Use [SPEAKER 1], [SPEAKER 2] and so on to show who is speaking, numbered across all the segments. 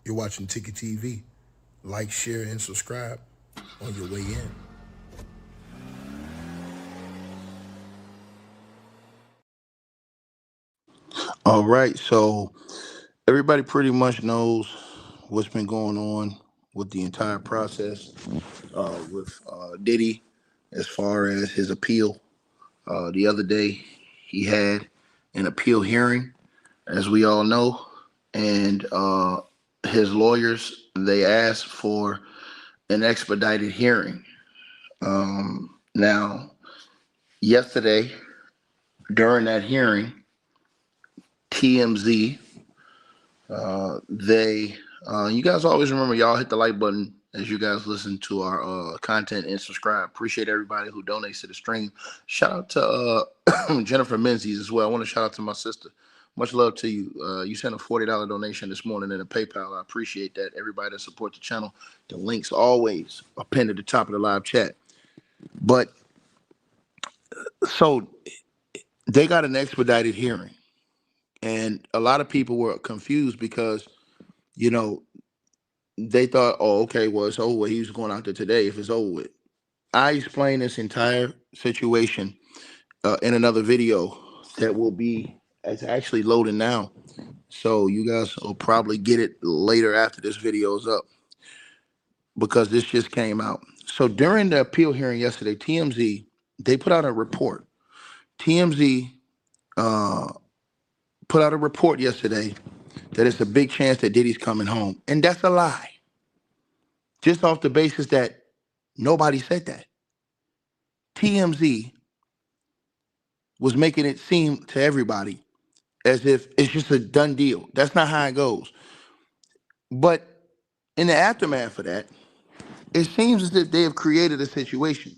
[SPEAKER 1] You're watching Ticket TV. Like, share, and subscribe on your way in.
[SPEAKER 2] All right, so everybody pretty much knows what's been going on with the entire process with Diddy as far as his appeal. The other day, he had an appeal hearing, as we all know, and his lawyers they asked for an expedited hearing. Now, yesterday during that hearing, TMZ they you guys always remember y'all hit the like button as you guys listen to our content and subscribe. Appreciate everybody who donates to the stream. Shout out to Jennifer Menzies as well. I want to shout out to my sister. Much love to you. You sent a $40 donation this morning in a PayPal. I appreciate that. Everybody that supports the channel. The links always are pinned at the top of the live chat. But so they got an expedited hearing, and a lot of people were confused because you know they thought, oh, okay, well, it's over with. He was going out there today if it's over with. I explained this entire situation in another video that will be, it's actually loading now. So you guys will probably get it later after this video is up because this just came out. So during the appeal hearing yesterday, TMZ, they put out a report. TMZ uh, put out a report yesterday that it's a big chance that Diddy's coming home. And that's a lie. Just off the basis that nobody said that. TMZ was making it seem to everybody as if it's just a done deal. That's not how it goes. But in the aftermath of that, it seems as if they have created a situation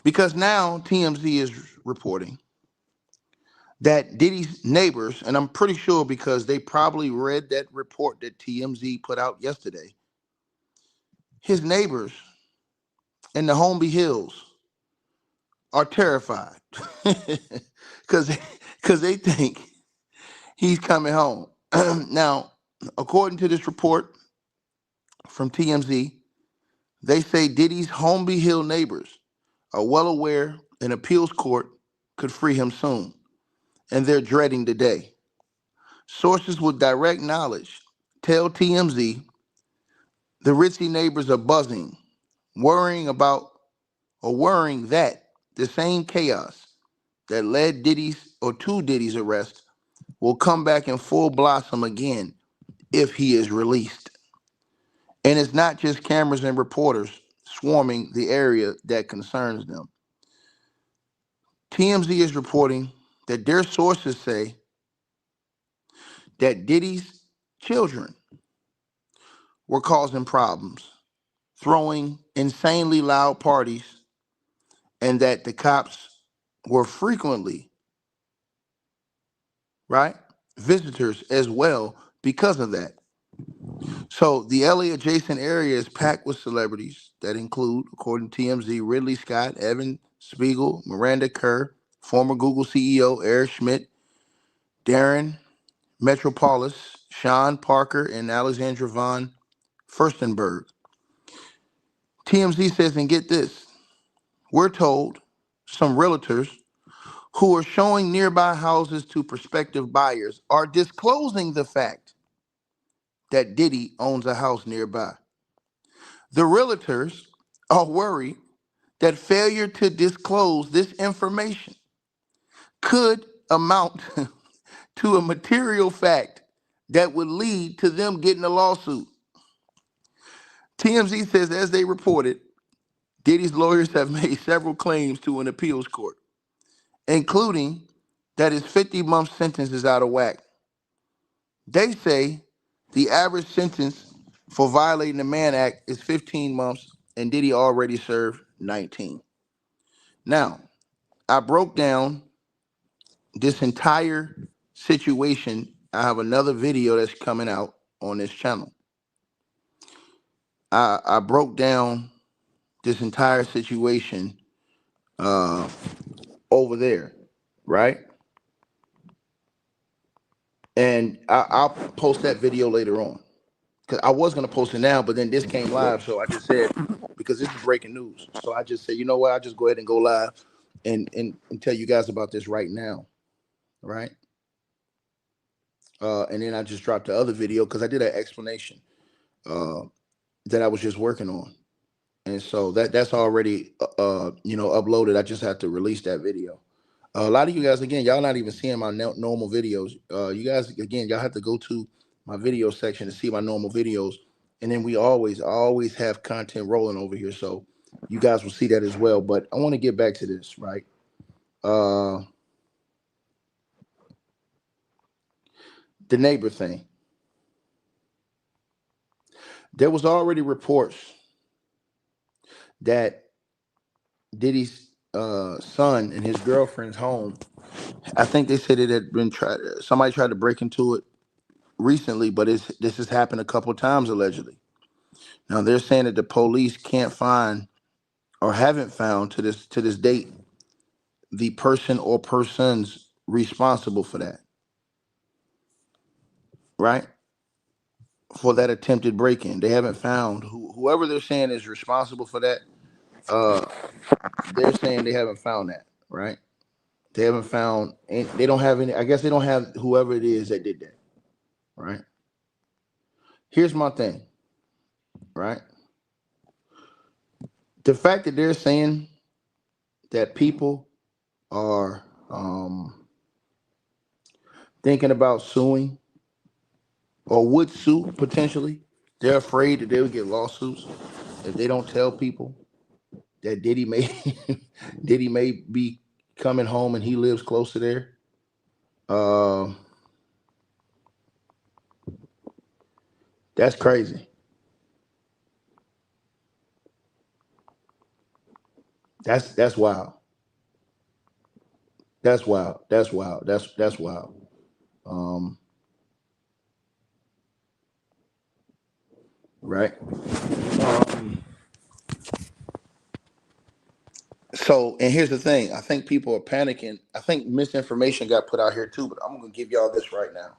[SPEAKER 2] because now TMZ is reporting that Diddy's neighbors, and I'm pretty sure because they probably read that report that TMZ put out yesterday, his neighbors in the Holmby Hills are terrified because they think he's coming home. Now, according to this report from TMZ, they say Diddy's Holmby Hill neighbors are well aware an appeals court could free him soon, and they're dreading the day. Sources with direct knowledge tell TMZ the Ritzy neighbors are buzzing, worrying about or worrying that the same chaos that led Diddy's or to Diddy's arrest will come back in full blossom again if he is released. And it's not just cameras and reporters swarming the area that concerns them. TMZ is reporting that their sources say that Diddy's children were causing problems, throwing insanely loud parties, and that the cops were frequently, right, visitors as well because of that. So the LA adjacent area is packed with celebrities that include, according to TMZ, Ridley Scott, Evan Spiegel, Miranda Kerr, former Google CEO Eric Schmidt, Darren Metropolis, Sean Parker, and Alexandra von Furstenberg. TMZ says, and get this, we're told some realtors who are showing nearby houses to prospective buyers are disclosing the fact that Diddy owns a house nearby. The realtors are worried that failure to disclose this information could amount to a material fact that would lead to them getting a lawsuit. TMZ says, as they reported, Diddy's lawyers have made several claims to an appeals court, including that his 50-month sentence is out of whack. They say the average sentence for violating the Mann Act is 15 months, and Diddy already served 19. Now, I broke down this entire situation. I have another video that's coming out on this channel. I broke down this entire situation over there, right? And I'll post that video later on. because I was gonna post it now, but then this came live, so I just said, because this is breaking news, so I just said, you know what, I just go ahead and go live and tell you guys about this right now, right? And then I just dropped the other video because I did an explanation uh, that I was just working on, and so that's already uploaded. I just have to release that video. A lot of you guys, again, y'all not even seeing my normal videos. You guys, again, y'all have to go to my video section to see my normal videos, and then we always have content rolling over here, so you guys will see that as well. But I want to get back to this, right? The neighbor thing. There was already reports that Diddy's son and his girlfriend's home. I think they said it had been tried. Somebody tried to break into it recently, but this has happened a couple of times allegedly. Now they're saying that the police can't find or haven't found to this date the person or persons responsible for that, right? For that attempted break-in, they haven't found whoever they're saying is responsible for that. Uh, they're saying they haven't found that, right? They haven't found, and they don't have any. I guess they don't have whoever it is that did that, right? Here's my thing, right? The fact that they're saying that people are thinking about suing or would sue potentially, they're afraid that they would get lawsuits if they don't tell people that Diddy may Diddy may be coming home and he lives close to there. Uh, that's crazy. That's wild. That's wild. That's wild. That's wild. Um, right. Um, so, and here's the thing. I think people are panicking. I think misinformation got put out here too, but I'm gonna give y'all this right now.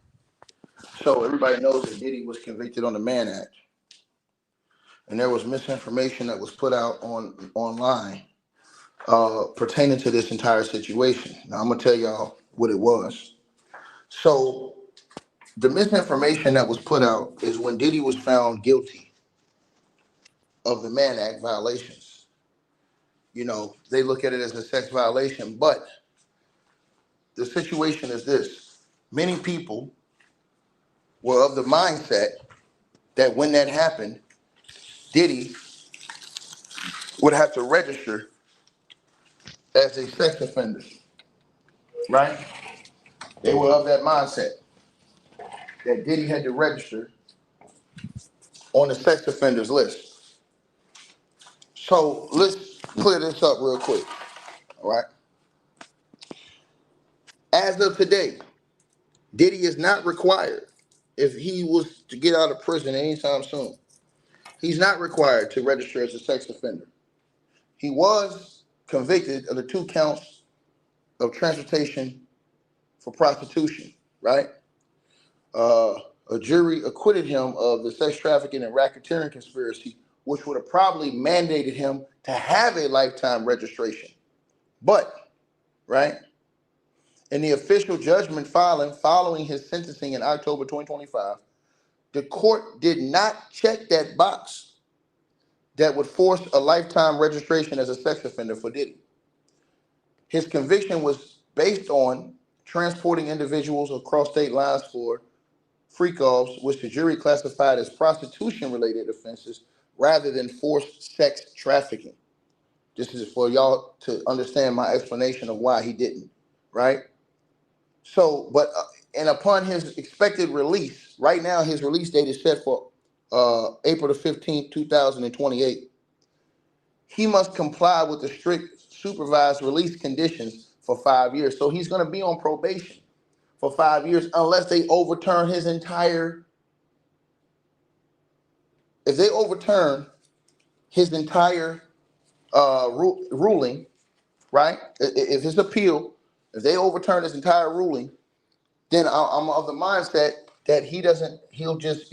[SPEAKER 2] So everybody knows that Diddy was convicted on the Mann Act, and there was misinformation that was put out online pertaining to this entire situation. Now I'm gonna tell y'all what it was. So the misinformation that was put out is when Diddy was found guilty of the Mann Act violations. They look at it as a sex violation, but the situation is this. Many people were of the mindset that when that happened, Diddy would have to register as a sex offender, right? They were of that mindset that Diddy had to register on the sex offenders list. So let's clear this up real quick, all right? As of today, Diddy is not required, if he was to get out of prison anytime soon, he's not required to register as a sex offender. He was convicted of the 2 counts of transportation for prostitution, right? Uh, a jury acquitted him of the sex trafficking and racketeering conspiracy, which would have probably mandated him to have a lifetime registration. But, right, in the official judgment filing following his sentencing in October 2025, the court did not check that box that would force a lifetime registration as a sex offender for Diddy. His conviction was based on transporting individuals across state lines for freak-offs, which the jury classified as prostitution-related offenses rather than forced sex trafficking. This is for y'all to understand my explanation of why he didn't, right? So, and upon his expected release, right now his release date is set for April the 15th, 2028. He must comply with the strict supervised release conditions for 5 years. So he's going to be on probation for 5 years unless they overturn his entire. If they overturn his entire ruling, right? If his appeal, if they overturn his entire ruling, then I'm of the mindset that he doesn't. He'll just,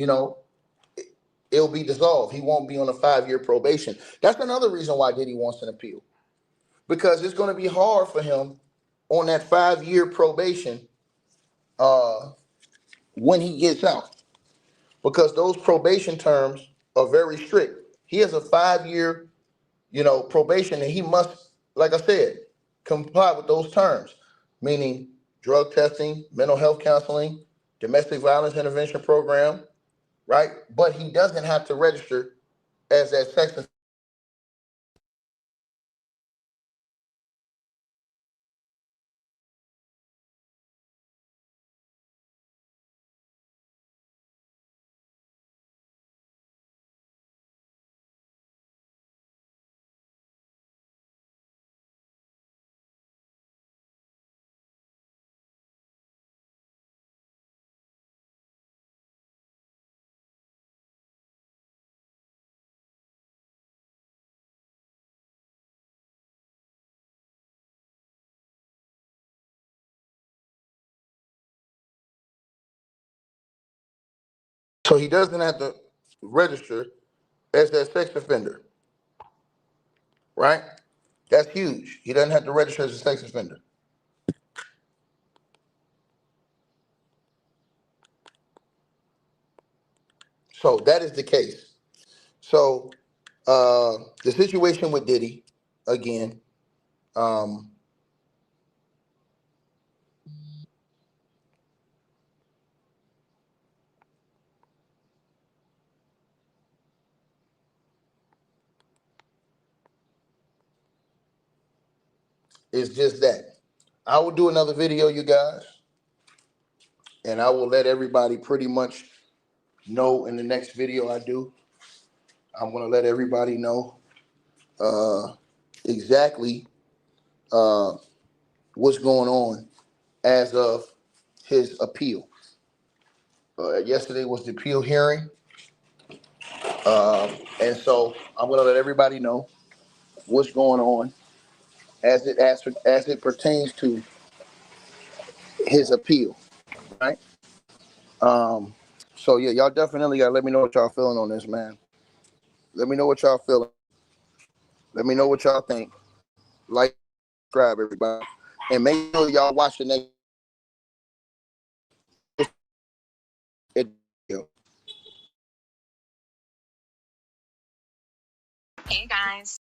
[SPEAKER 2] it'll be dissolved. He won't be on a 5-year probation. That's another reason why Diddy wants an appeal, because it's going to be hard for him on that 5-year probation uh, when he gets out, because those probation terms are very strict. He has a 5-year, probation, and he must, like I said, comply with those terms, meaning drug testing, mental health counseling, domestic violence intervention program, right? But he doesn't have to register as that sex offender. So he doesn't have to register as that sex offender, right? That's huge. He doesn't have to register as a sex offender. So that is the case. So the situation with Diddy, again, um, is just that. I will do another video, you guys, and I will let everybody pretty much know in the next video I do. I'm going to let everybody know uh, exactly uh, what's going on as of his appeal. Yesterday was the appeal hearing, and so I'm going to let everybody know what's going on as it pertains to his appeal, right? Um, so yeah, y'all definitely gotta let me know what y'all feeling on this, man. Let me know what y'all feeling. Let me know what y'all think. Like, subscribe, everybody, and make sure y'all watch the next video.
[SPEAKER 3] Hey guys.